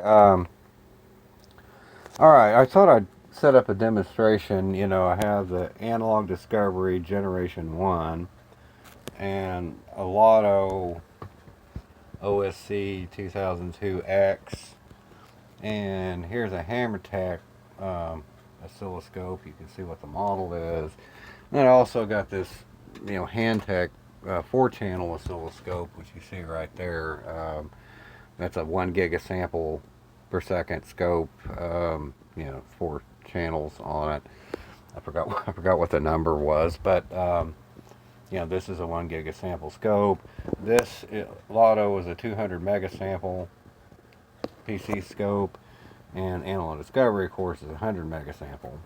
Alright, I thought I'd set up a demonstration. You know, I have the Analog Discovery Generation 1 and a Loto OSC 2002X, and here's a Hanmatek oscilloscope. You can see what the model is. And I also got this, Hantek 4-channel oscilloscope, which you see right there. That's a 1 gigasample per second scope. 4 channels on it. I forgot what the number was, but this is a 1 gigasample scope. This Loto is a 200 megasample PC scope, and Analog Discovery, of course, is a 100 megasample.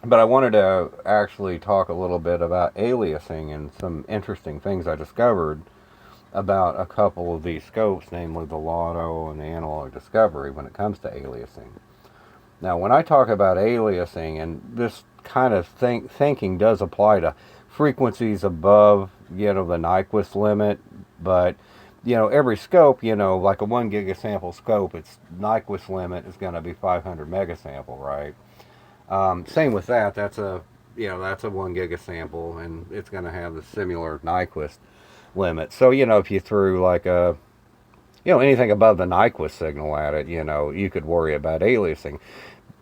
But I wanted to actually talk a little bit about aliasing and some interesting things I discovered about a couple of these scopes, namely the Loto and the Analog Discovery, when it comes to aliasing. Now, when I talk about aliasing, and this kind of thinking does apply to frequencies above, the Nyquist limit, but, every scope, like a 1 gigasample scope, its Nyquist limit is going to be 500 megasample, right? Same with that. That's a 1 gigasample, and it's going to have the similar Nyquist limit. So, if you threw like a, anything above the Nyquist signal at it, you could worry about aliasing.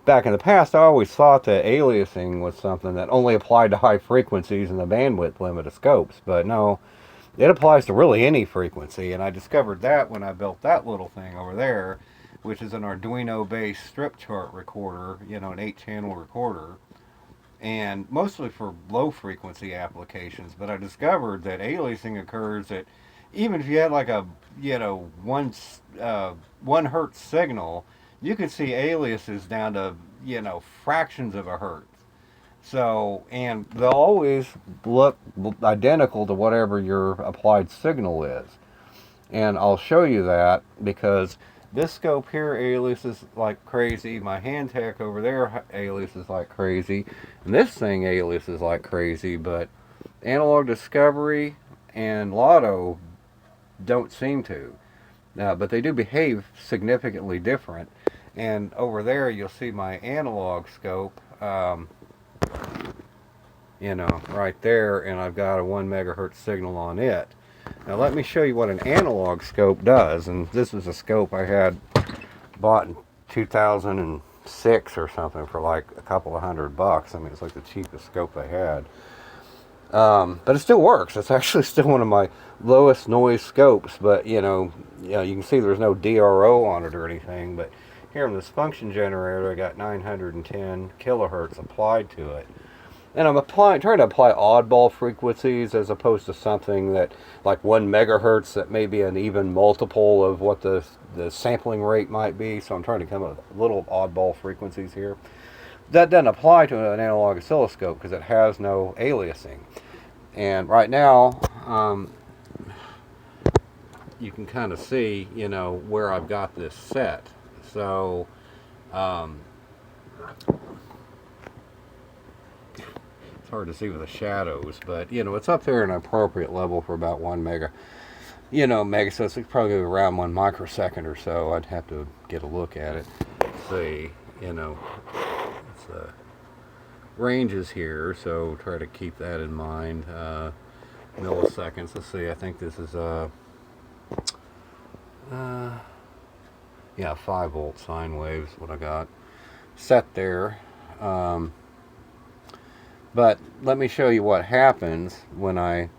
Back in the past, I always thought that aliasing was something that only applied to high frequencies and the bandwidth limit of scopes, but no, it applies to really any frequency, and I discovered that when I built that little thing over there, which is an Arduino-based strip chart recorder, an 8-channel recorder, and mostly for low frequency applications. But I discovered that aliasing occurs at, even if you had like a 1 hertz signal, you could see aliases down to fractions of a hertz. So, and they'll always look identical to whatever your applied signal is. And I'll show you that because this scope here aliases like crazy. My Hantek over there aliases like crazy. And this thing aliases like crazy. But Analog Discovery and Loto don't seem to. But they do behave significantly different. And over there you'll see my analog scope, right there. And I've got a 1 megahertz signal on it. Now let me show you what an analog scope does, and this is a scope I had bought in 2006 or something for like a couple of $100. I mean, it's like the cheapest scope I had. But it still works. It's actually still one of my lowest noise scopes, but you can see there's no DRO on it or anything, but here in this function generator I got 910 kilohertz applied to it. And I'm trying to apply oddball frequencies as opposed to something that like 1 megahertz that may be an even multiple of what the sampling rate might be. So I'm trying to come up with little oddball frequencies here. That doesn't apply to an analog oscilloscope because it has no aliasing. And right now, you can kind of see, where I've got this set. So, it's hard to see with the shadows, but it's up there in an appropriate level for about 1 mega. So it's probably around 1 microsecond or so. I'd have to get a look at it. See, it's ranges here, so try to keep that in mind. Milliseconds. Let's see. I think this is 5 volt sine waves. What I got set there. But let me show you what happens when I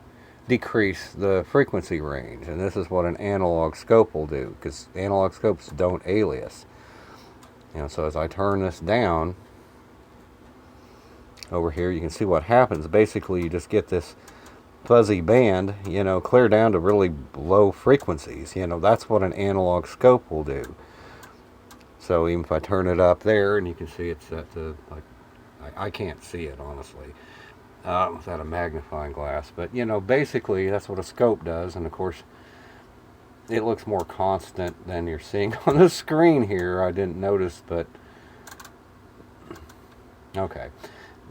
decrease the frequency range. And this is what an analog scope will do, because analog scopes don't alias. So as I turn this down, over here you can see what happens. Basically you just get this fuzzy band, clear down to really low frequencies. That's what an analog scope will do. So even if I turn it up there, and you can see it's set to like, I can't see it honestly without a magnifying glass, but basically that's what a scope does. And of course it looks more constant than you're seeing on the screen here. I didn't notice, but okay,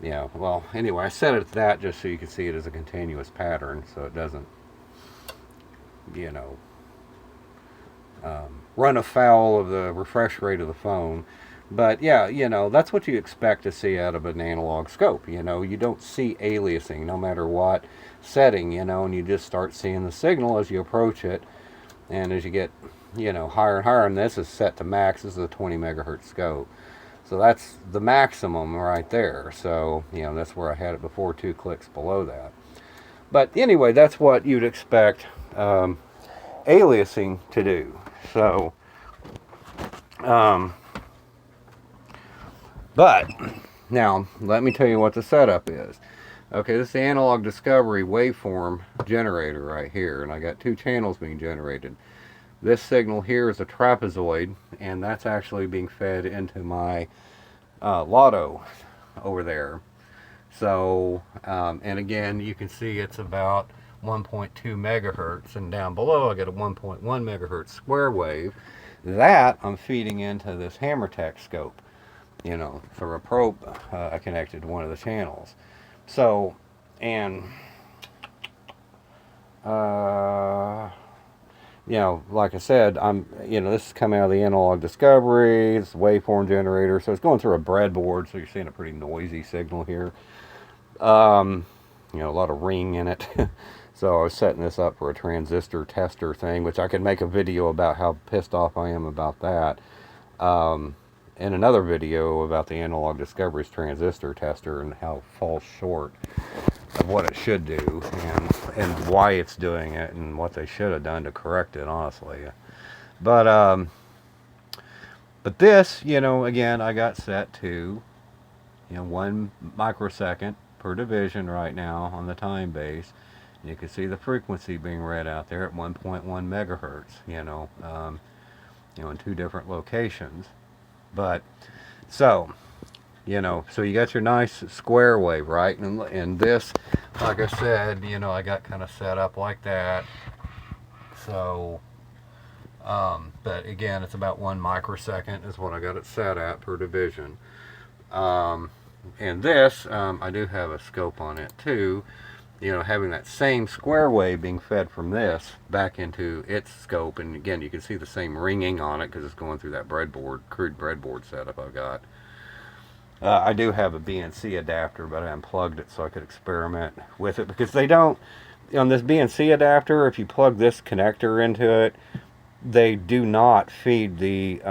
well, anyway, I set it at that just so you can see it as a continuous pattern, so it doesn't run afoul of the refresh rate of the phone. But yeah, that's what you expect to see out of an analog scope. You don't see aliasing no matter what setting, and you just start seeing the signal as you approach it. And as you get, higher and higher, and this is set to max, this is a 20 megahertz scope. So that's the maximum right there. So, that's where I had it before, 2 clicks below that. But anyway, that's what you'd expect aliasing to do. So, but now let me tell you what the setup is. Okay, this is the analog discovery waveform generator right here, and I got 2 channels being generated. This signal here is a trapezoid, and that's actually being fed into my Loto over there. So, and again, you can see it's about 1.2 megahertz, and down below I get a 1.1 megahertz square wave. That I'm feeding into this Hanmatek scope, through a probe I connected to one of the channels. So, and like I said, this is coming out of the analog discovery. It's a waveform generator, so it's going through a breadboard, so you're seeing a pretty noisy signal here. A lot of ring in it. So I was setting this up for a transistor tester thing, which I could make a video about how pissed off I am about that. In another video about the analog discovery's transistor tester and how it falls short of what it should do, and why it's doing it, and what they should have done to correct it, honestly. But this, again, I got set to 1 microsecond per division right now on the time base. You can see the frequency being read out there at 1.1 megahertz, in 2 different locations. But so so you got your nice square wave, right? And this, like I said, I got kind of set up like that. So but again, it's about 1 microsecond is what I got it set at per division. And this, I do have a scope on it too, having that same square wave being fed from this back into its scope. And again, you can see the same ringing on it because it's going through that crude breadboard setup I've got. I do have a BNC adapter, but I unplugged it so I could experiment with it, because they don't, on this BNC adapter, if you plug this connector into it, they do not feed the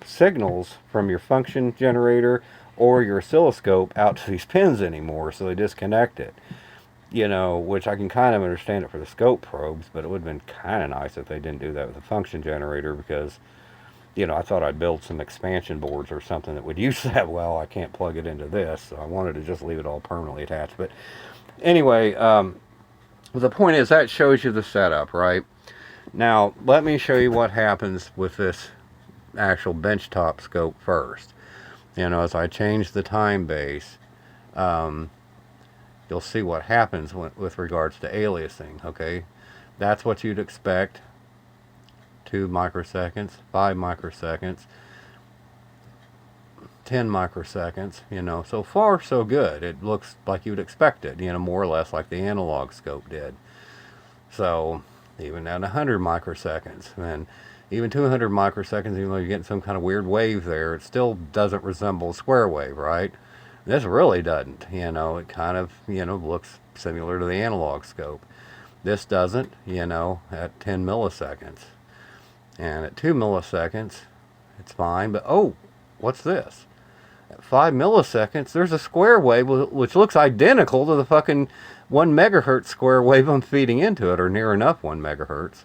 signals from your function generator or your oscilloscope out to these pins anymore, so they disconnect it. Which I can kind of understand it for the scope probes, but it would have been kind of nice if they didn't do that with the function generator, because, I thought I'd build some expansion boards or something that would use that. Well, I can't plug it into this, so I wanted to just leave it all permanently attached. But anyway, the point is that shows you the setup, right? Now, let me show you what happens with this actual benchtop scope first. As I change the time base, you'll see what happens with regards to aliasing, okay? That's what you'd expect. 2 microseconds, 5 microseconds, 10 microseconds, so far so good. It looks like you'd expect it, more or less like the analog scope did. So, even at 100 microseconds, and even 200 microseconds, even though you're getting some kind of weird wave there, it still doesn't resemble a square wave, right? This really doesn't, it kind of, looks similar to the analog scope. This doesn't, at 10 milliseconds. And at 2 milliseconds, it's fine, but oh, what's this? At 5 milliseconds, there's a square wave which looks identical to the fucking 1 megahertz square wave I'm feeding into it, or near enough 1 megahertz.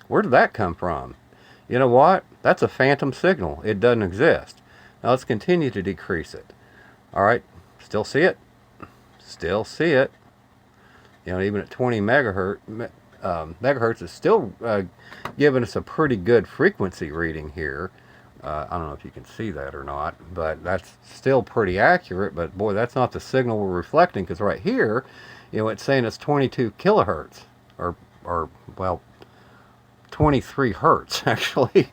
Where did that come from? You know what? That's a phantom signal. It doesn't exist. Now let's continue to decrease it. Alright, still see it? Still see it. Even at 20 megahertz is still giving us a pretty good frequency reading here. I don't know if you can see that or not, but that's still pretty accurate. But boy, that's not the signal we're reflecting, because right here, it's saying it's 22 kilohertz, or well, 23 hertz actually.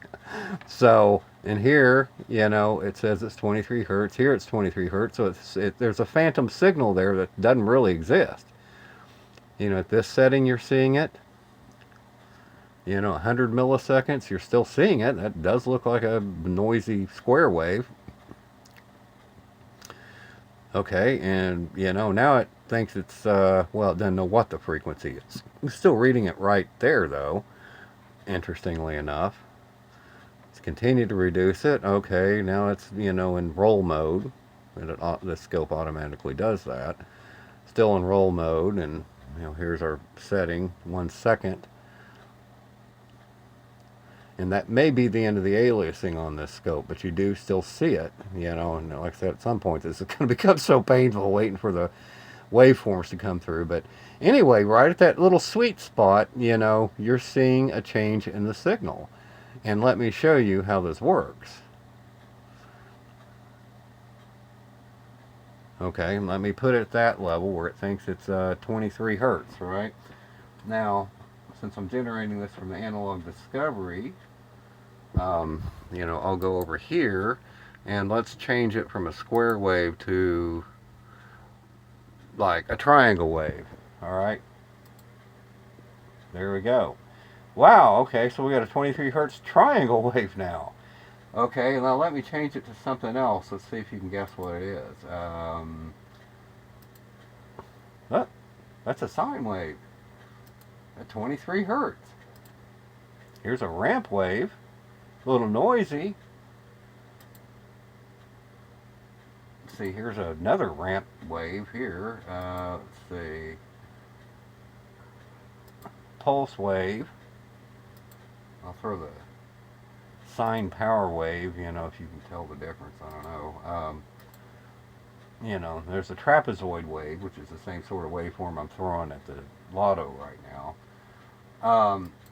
So in here, it says it's 23 hertz. Here it's 23 hertz. So there's a phantom signal there that doesn't really exist. At this setting you're seeing it. You know, 100 milliseconds, you're still seeing it. That does look like a noisy square wave. Okay, and you know, now it thinks it's, well, it doesn't know what the frequency is. It's still reading it right there, though, interestingly enough. It's continued to reduce it. Okay, now it's, you know, in roll mode. And the scope automatically does that. Still in roll mode, and, you know, here's our setting, 1 second. And that may be the end of the aliasing on this scope, but you do still see it, you know, and like I said, at some point this is going to become so painful waiting for the waveforms to come through. But anyway, right at that little sweet spot, you know, you're seeing a change in the signal. And let me show you how this works. Okay, let me put it at that level where it thinks it's 23 hertz, right? Now, since I'm generating this from the analog discovery, you know, I'll go over here and let's change it from a square wave to like a triangle wave. All right, there we go. Wow, okay, so we got a 23 hertz triangle wave now. Okay, now let me change it to something else. Let's see if you can guess what it is. Oh, that's a sine wave at 23 hertz. Here's a ramp wave, a little noisy. Let's see, here's another ramp wave here. Let's see, pulse wave. I'll throw the sine power wave, you know, if you can tell the difference, I don't know. You know, there's a trapezoid wave, which is the same sort of waveform I'm throwing at the Loto right now.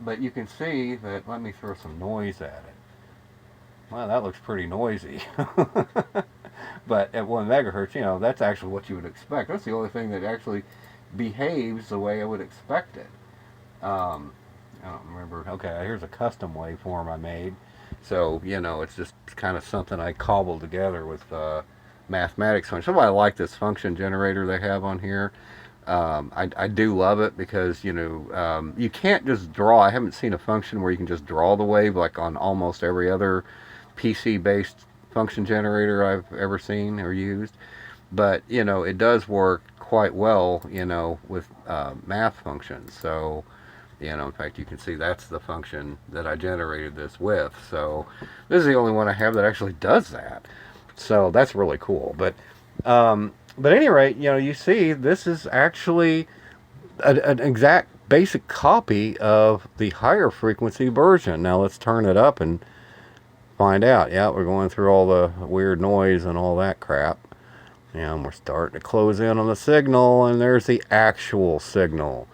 But you can see that, let me throw some noise at it. Well, that looks pretty noisy. But at 1 megahertz, you know, that's actually what you would expect. That's the only thing that actually behaves the way I would expect it. I don't remember. Okay, here's a custom waveform I made. So, you know, it's just kind of something I cobbled together with mathematics. So I like this function generator they have on here. I do love it because, you know, you can't just draw. I haven't seen a function where you can just draw the wave like on almost every other PC-based function generator I've ever seen or used. But, you know, it does work quite well, you know, with math functions. So, you know, in fact, you can see that's the function that I generated this with. So this is the only one I have that actually does that. So that's really cool. But at any rate, you know, you see this is actually an exact basic copy of the higher frequency version. Now let's turn it up and find out. Yeah, we're going through all the weird noise and all that crap. And we're starting to close in on the signal, and there's the actual signal,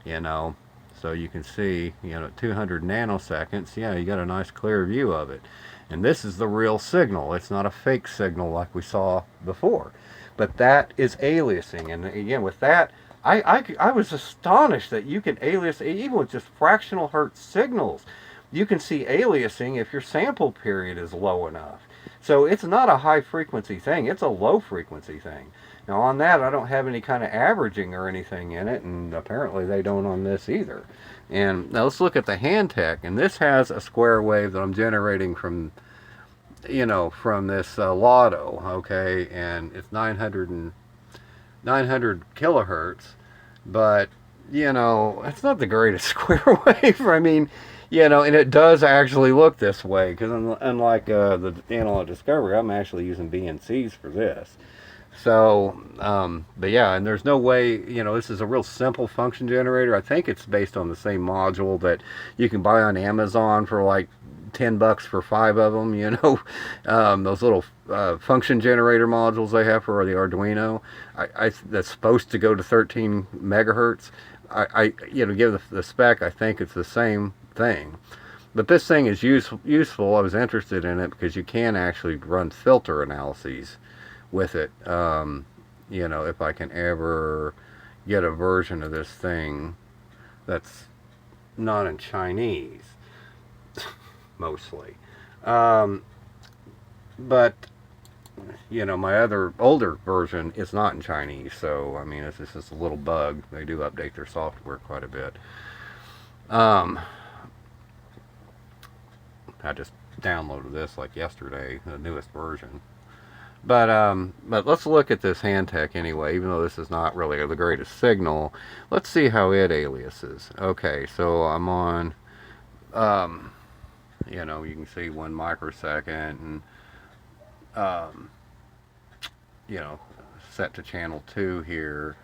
you know. So you can see, you know, 200 nanoseconds, yeah, you got a nice clear view of it. And this is the real signal. It's not a fake signal like we saw before. But that is aliasing. And again, with that, I was astonished that you can alias, even with just fractional hertz signals, you can see aliasing if your sample period is low enough. So it's not a high frequency thing, it's a low frequency thing. Now on that, I don't have any kind of averaging or anything in it, and apparently they don't on this either. And now let's look at the Hantek, and this has a square wave that I'm generating from, you know, from this Loto, okay, and it's 900 kilohertz, but, you know, it's not the greatest square wave. I mean, you know, and it does actually look this way, because unlike the analog discovery, I'm actually using BNCs for this. So, but yeah, and there's no way, you know, this is a real simple function generator. I think it's based on the same module that you can buy on Amazon for like $10 for 5 of them, you know, those little function generator modules they have for the Arduino. That's supposed to go to 13 megahertz. You know, give the spec, I think it's the same thing. But this thing is useful. I was interested in it because you can actually run filter analyses with it. You know, if I can ever get a version of this thing that's not in Chinese, mostly. But, you know, my other older version is not in Chinese, so, I mean, it's just a little bug. They do update their software quite a bit. I just downloaded this like yesterday, the newest version. But let's look at this Hantek anyway, even though this is not really the greatest signal. Let's see how it aliases. Okay, so I'm on, you know, you can see 1 microsecond, and, you know, set to channel 2 here.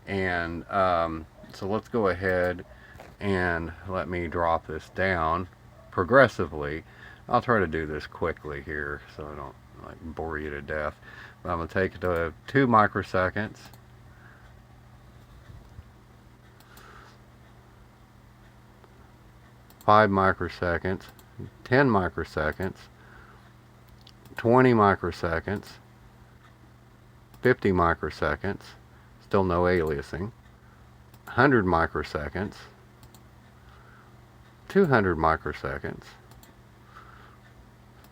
And so let's go ahead and let me drop this down progressively. I'll try to do this quickly here so I don't like bore you to death. But I'm going to take it to 2 microseconds. 5 microseconds, 10 microseconds, 20 microseconds, 50 microseconds, still no aliasing, 100 microseconds, 200 microseconds,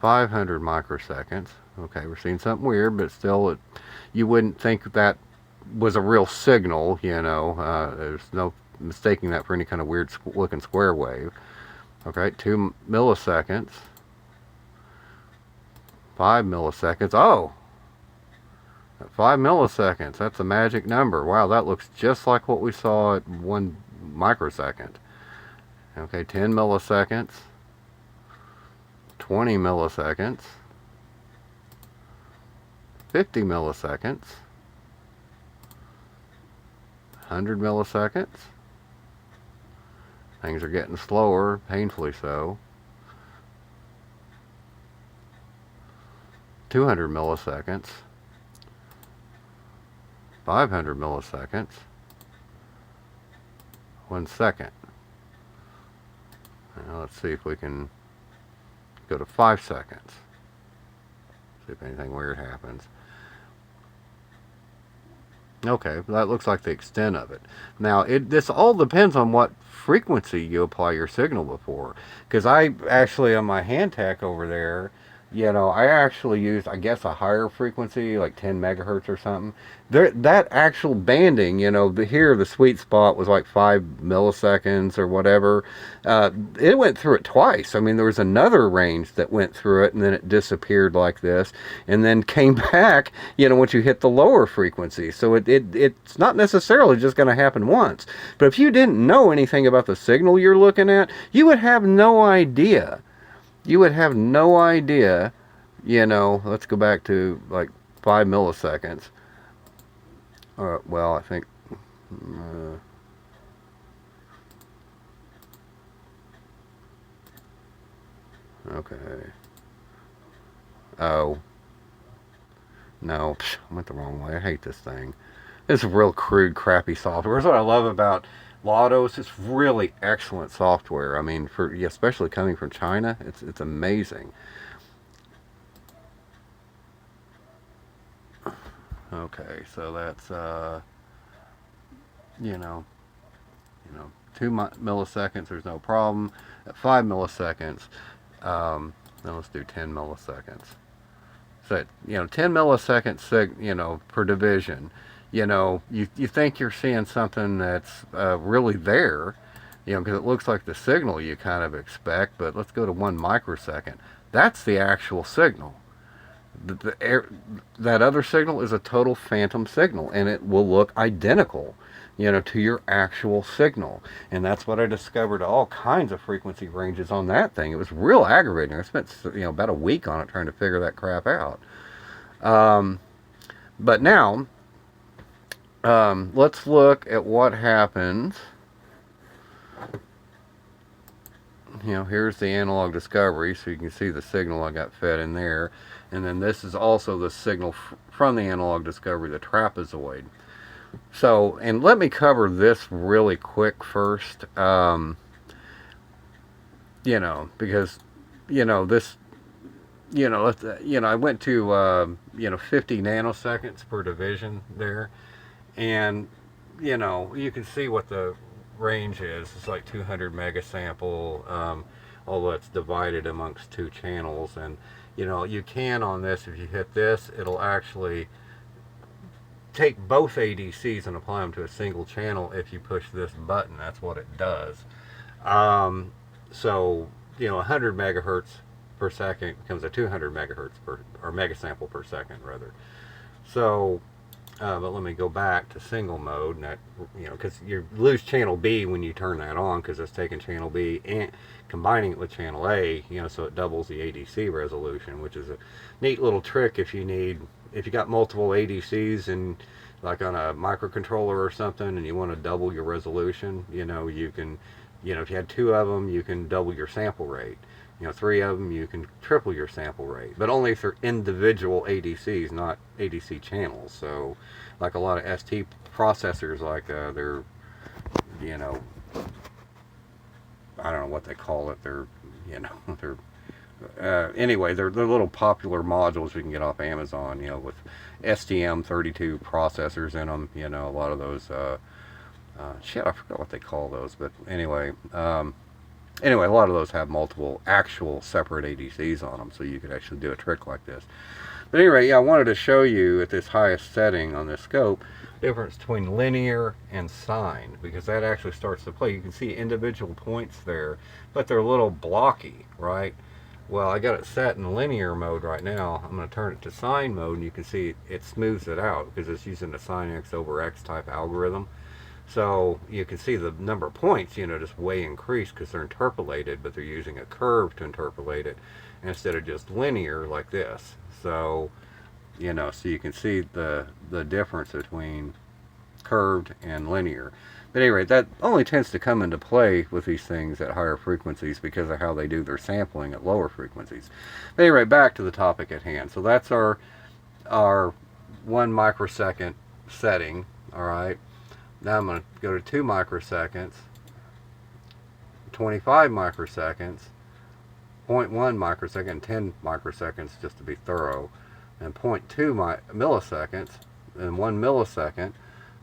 500 microseconds. Okay, we're seeing something weird, but still, you wouldn't think that was a real signal, you know. There's no mistaking that for any kind of weird looking square wave. Okay, 2 milliseconds, 5 milliseconds. Oh, 5 milliseconds, that's a magic number. Wow, that looks just like what we saw at 1 microsecond. Okay, 10 milliseconds, 20 milliseconds, 50 milliseconds, 100 milliseconds. Things are getting slower, painfully so. 200 milliseconds, 500 milliseconds, 1 second. Now let's see if we can go to 5 seconds. See if anything weird happens. Okay, that looks like the extent of it. Now, this all depends on what frequency you apply your signal before. Because I actually, on my Hantek over there, you know, I actually used, I guess, a higher frequency, like 10 megahertz or something. That actual banding, you know, here the sweet spot was like 5 milliseconds or whatever. It went through it twice. I mean, there was another range that went through it, and then it disappeared like this, and then came back, you know, once you hit the lower frequency. So it's not necessarily just going to happen once. But if you didn't know anything about the signal you're looking at, you would have no idea. You would have no idea, you know. Let's go back to like 5 milliseconds. Well, I think, okay. Oh, no, I went the wrong way. I hate this thing. It's real crude, crappy software. That's what I love about Loto. It's really excellent software. I mean, especially coming from China, it's amazing. Okay, so that's you know, 2 milliseconds. There's no problem. At 5 milliseconds, then let's do 10 milliseconds. So, you know, 10 milliseconds, you know, per division. You know, you think you're seeing something that's really there, you know, because it looks like the signal you kind of expect. But let's go to 1 microsecond. That's the actual signal. That other signal is a total phantom signal, and it will look identical, you know, to your actual signal. And that's what I discovered, all kinds of frequency ranges on that thing. It was real aggravating. I spent, you know, about a week on it trying to figure that crap out. But now, let's look at what happens. You know, here's the analog discovery, so you can see the signal I got fed in there. And then this is also the signal from the analog discovery, the trapezoid. So, and let me cover this really quick first. You know, because, you know, this, you know, I went to, you know, 50 nanoseconds per division there. And, you know, you can see what the range is. It's like 200 megasample, although it's divided amongst 2 channels. And, you know, you can on this, if you hit this, it'll actually take both ADCs and apply them to a single channel. If you push this button, that's what it does. So, you know, 100 megahertz per second becomes a 200 megahertz per, or megasample per second rather. So, but let me go back to single mode, and that, you know, because you lose channel B when you turn that on, because it's taking channel B and combining it with channel A, you know, so it doubles the ADC resolution, which is a neat little trick if you need, if you got multiple ADCs and like on a microcontroller or something, and you want to double your resolution, you know, you can, you know, if you had 2 of them, you can double your sample rate. You know, 3 of them, you can triple your sample rate, but only if they're individual ADCs, not ADC channels. So, like a lot of ST processors, like they're, you know, I don't know what they call it. They're, you know, they're anyway, they're little popular modules you can get off Amazon. You know, with STM32 processors in them. You know, a lot of those. Shit, I forgot what they call those, but anyway. Anyway, a lot of those have multiple actual separate ADCs on them, so you could actually do a trick like this. But anyway, yeah, I wanted to show you at this highest setting on this scope, the difference between linear and sine, because that actually starts to play. You can see individual points there, but they're a little blocky, right? Well, I got it set in linear mode right now. I'm going to turn it to sine mode, and you can see it smooths it out, because it's using the sine x over x type algorithm. So you can see the number of points, you know, just way increased because they're interpolated, but they're using a curve to interpolate it instead of just linear like this. So, you know, so you can see the difference between curved and linear. But anyway, that only tends to come into play with these things at higher frequencies because of how they do their sampling at lower frequencies. But anyway, back to the topic at hand. So that's our 1 microsecond setting, all right? Now I'm going to go to 2 microseconds, 25 microseconds, 0.1 microsecond, 10 microseconds just to be thorough, and 0.2 milliseconds, and 1 millisecond.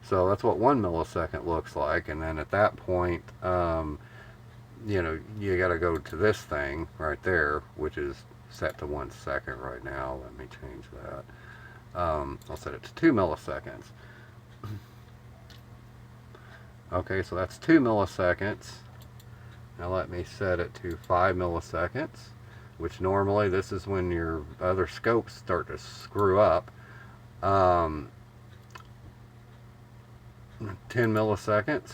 So that's what 1 millisecond looks like. And then at that point, you know, you got to go to this thing right there, which is set to 1 second right now. Let me change that. I'll set it to 2 milliseconds. Okay, so that's 2 milliseconds. Now let me set it to 5 milliseconds, which normally this is when your other scopes start to screw up. 10 milliseconds,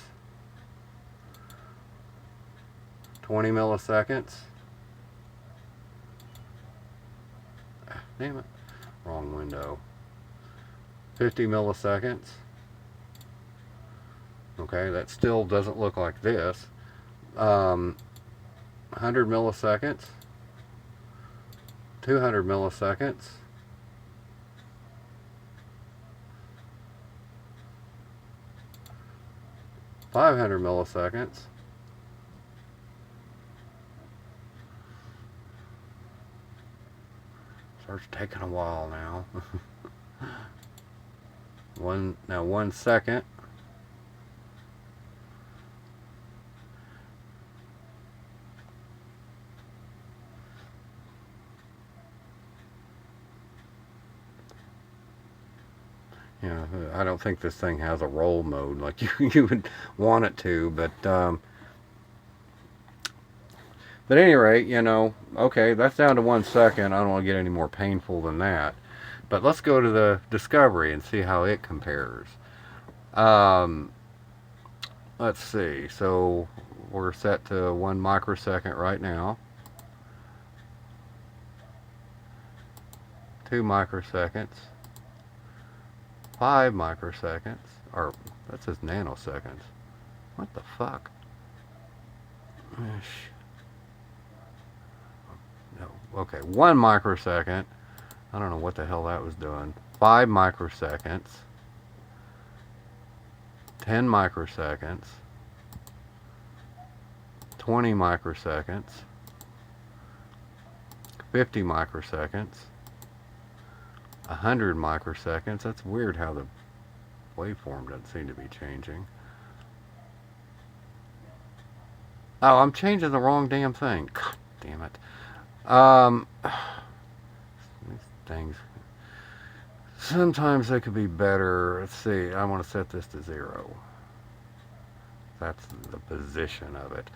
20 milliseconds. Damn it, wrong window. 50 milliseconds. Okay, that still doesn't look like this. 100 milliseconds, 200 milliseconds, 500 milliseconds, starts taking a while now. 1 second. You know, I don't think this thing has a roll mode like you would want it to, but at any rate, you know, okay, that's down to 1 second. I don't want to get any more painful than that. But let's go to the Discovery and see how it compares. Let's see. So we're set to 1 microsecond right now. 2 microseconds. 5 microseconds, or that says nanoseconds. What the fuck? No, okay, 1 microsecond. I don't know what the hell that was doing. 5 microseconds. 10 microseconds. 20 microseconds. 50 microseconds. 100 microseconds. That's weird how the waveform doesn't seem to be changing. Oh, I'm changing the wrong damn thing. God damn it. These things. Sometimes they could be better. Let's see. I want to set this to 0. That's the position of it.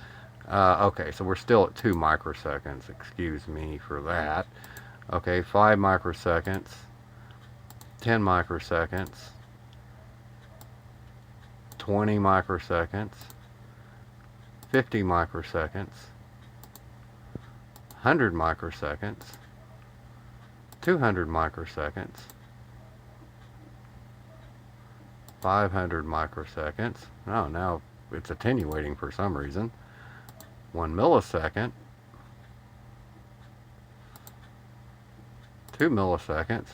Okay, so we're still at 2 microseconds. Excuse me for that. Okay, 5 microseconds, 10 microseconds, 20 microseconds, 50 microseconds, 100 microseconds, 200 microseconds, 500 microseconds. Oh, now it's attenuating for some reason. 1 millisecond, 2 milliseconds.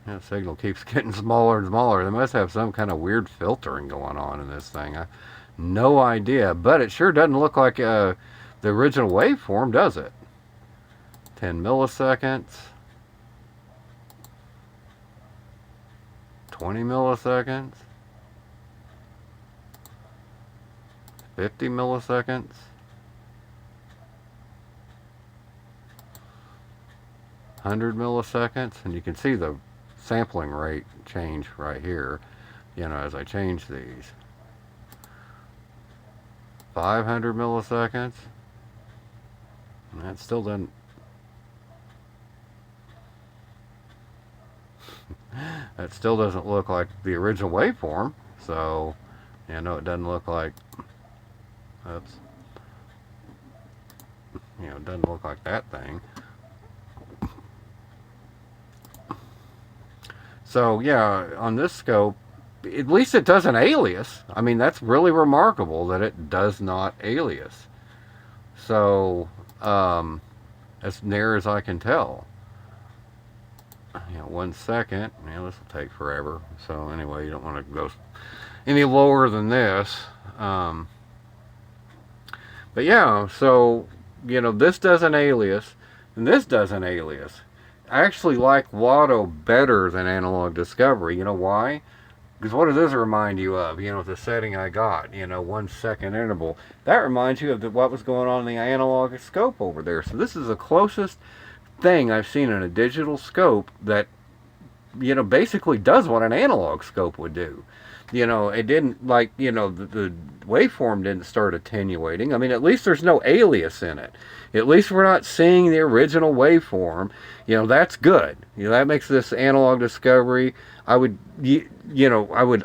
That signal keeps getting smaller and smaller. They must have some kind of weird filtering going on in this thing. I no idea, but it sure doesn't look like the original waveform, does it? 10 milliseconds, 20 milliseconds, 50 milliseconds, 100 milliseconds, and you can see the sampling rate change right here, you know, as I change these. 500 milliseconds, and that still doesn't that still doesn't look like the original waveform. So, you know, it doesn't look like, oops, you know, it doesn't look like that thing. So yeah, on this scope, at least it doesn't alias. I mean, that's really remarkable that it does not alias. So, as near as I can tell. You know, 1 second. Yeah, this will take forever. So anyway, you don't want to go any lower than this. But yeah, so, you know, this doesn't alias, and this doesn't alias. I actually like Loto better than Analog Discovery. You know why? Because what does this remind you of? You know, the setting I got, you know, 1 second interval. That reminds you of what was going on in the analog scope over there. So this is the closest thing I've seen in a digital scope that, you know, basically does what an analog scope would do. You know, it didn't, like, you know, the waveform didn't start attenuating. I mean, at least there's no alias in it. At least we're not seeing the original waveform. You know, that's good. You know, that makes this Analog Discovery. I would, you know, I would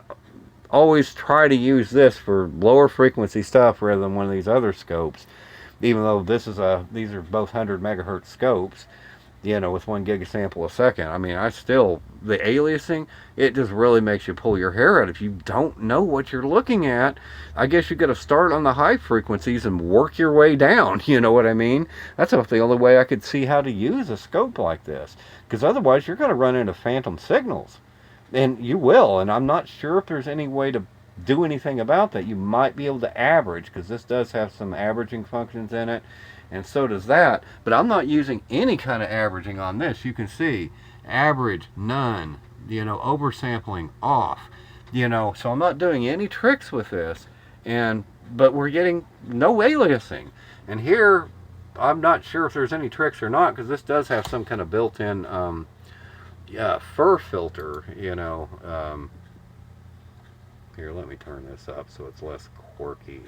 always try to use this for lower frequency stuff rather than one of these other scopes. Even though these are both 100 megahertz scopes, you know, with 1 gigasample a second. I mean, the aliasing, it just really makes you pull your hair out. If you don't know what you're looking at, I guess you got to start on the high frequencies and work your way down. You know what I mean? That's about the only way I could see how to use a scope like this. Because otherwise, you're going to run into phantom signals. And you will. And I'm not sure if there's any way to do anything about that. You might be able to average, because this does have some averaging functions in it. And so does that, but I'm not using any kind of averaging on this. You can see average, none, you know, oversampling, off, you know, so I'm not doing any tricks with this, but we're getting no aliasing. And here, I'm not sure if there's any tricks or not, because this does have some kind of built-in fur filter, you know. Here, let me turn this up so it's less quirky.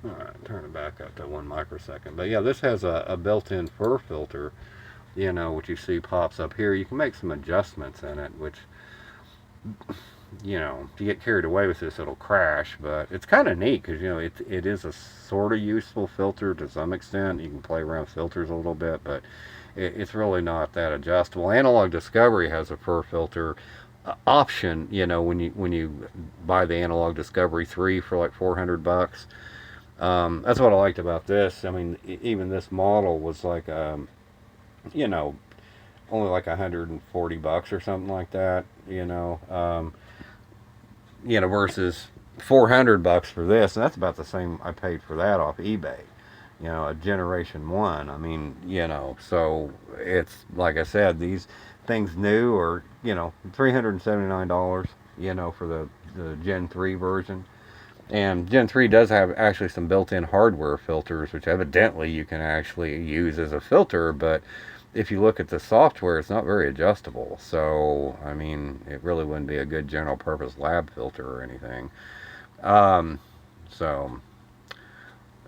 Alright, turn it back up to 1 microsecond. But yeah, this has a built-in fur filter, you know, which you see pops up here. You can make some adjustments in it, which, you know, if you get carried away with this, it'll crash. But it's kind of neat because, you know, it is a sort of useful filter to some extent. You can play around with filters a little bit, but it's really not that adjustable. Analog Discovery has a fur filter option, you know, when you buy the Analog Discovery 3 for like $400. That's what I liked about this. I mean, even this model was like, you know, only like $140 or something like that, you know, versus $400 for this. And that's about the same I paid for that off eBay, you know, a Generation 1. I mean, you know, so it's, like I said, these things new are, you know, $379, you know, for the Gen 3 version. And Gen 3 does have actually some built-in hardware filters, which evidently you can actually use as a filter, but if you look at the software, it's not very adjustable. So, I mean, it really wouldn't be a good general purpose lab filter or anything. Um, so,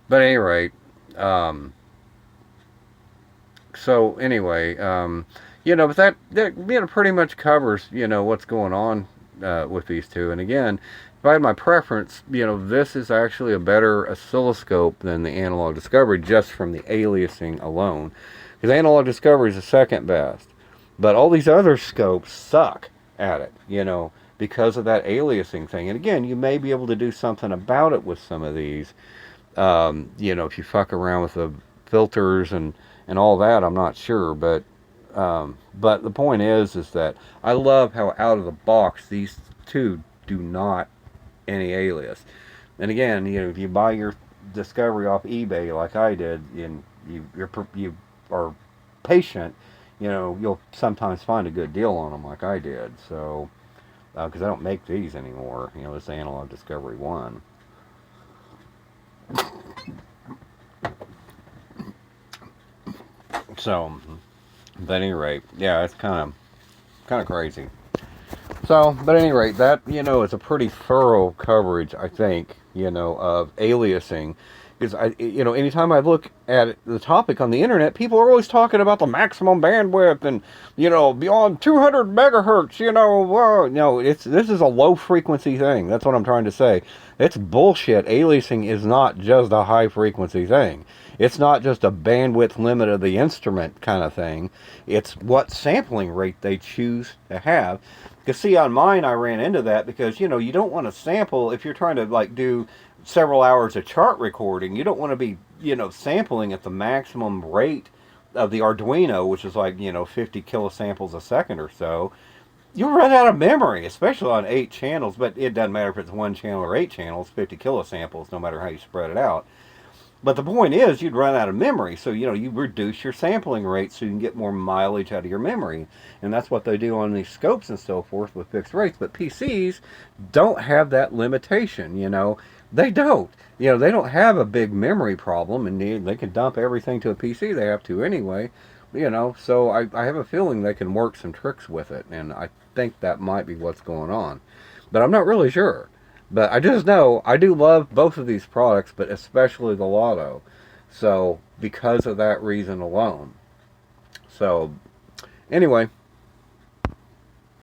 but at any rate, um, so anyway, but that pretty much covers, what's going on with these two. And again, if I had my preference, this is actually a better oscilloscope than the analog discovery just from the aliasing alone. Because analog discovery is the second best. But all these other scopes suck at it, because of that aliasing thing. And again, you may be able to do something about it with some of these. If you fuck around with the filters and all that, I'm not sure. But the point is that I love how out of the box these two do not any alias. And again, if you buy your Discovery off eBay like I did, and you are patient, you'll sometimes find a good deal on them like I did. So, because I don't make these anymore, this Analog Discovery 1. So, but at any rate, yeah, it's kind of crazy. So, but at any rate, that, is a pretty thorough coverage, I think, of aliasing. Because, anytime I look at the topic on the internet, people are always talking about the maximum bandwidth and, beyond 200 megahertz, whoa. No, this is a low frequency thing. That's what I'm trying to say. It's bullshit. Aliasing is not just a high frequency thing. It's not just a bandwidth limit of the instrument kind of thing. It's what sampling rate they choose to have. Because, see, on mine, I ran into that because, you don't want to sample if you're trying to, do several hours of chart recording. You don't want to be, sampling at the maximum rate of the Arduino, which is 50 kilosamples a second or so. You'll run out of memory, especially on 8 channels, but it doesn't matter if it's 1 channel or 8 channels, 50 kilosamples, no matter how you spread it out. But the point is, you'd run out of memory, so, you reduce your sampling rate so you can get more mileage out of your memory. And that's what they do on these scopes and so forth with fixed rates. But PCs don't have that limitation, They don't. They don't have a big memory problem, and they can dump everything to a PC. They have to anyway, So I have a feeling they can work some tricks with it, and I think that might be what's going on. But I'm not really sure. But I just know I do love both of these products, but especially the Loto. So, because of that reason alone. So, anyway,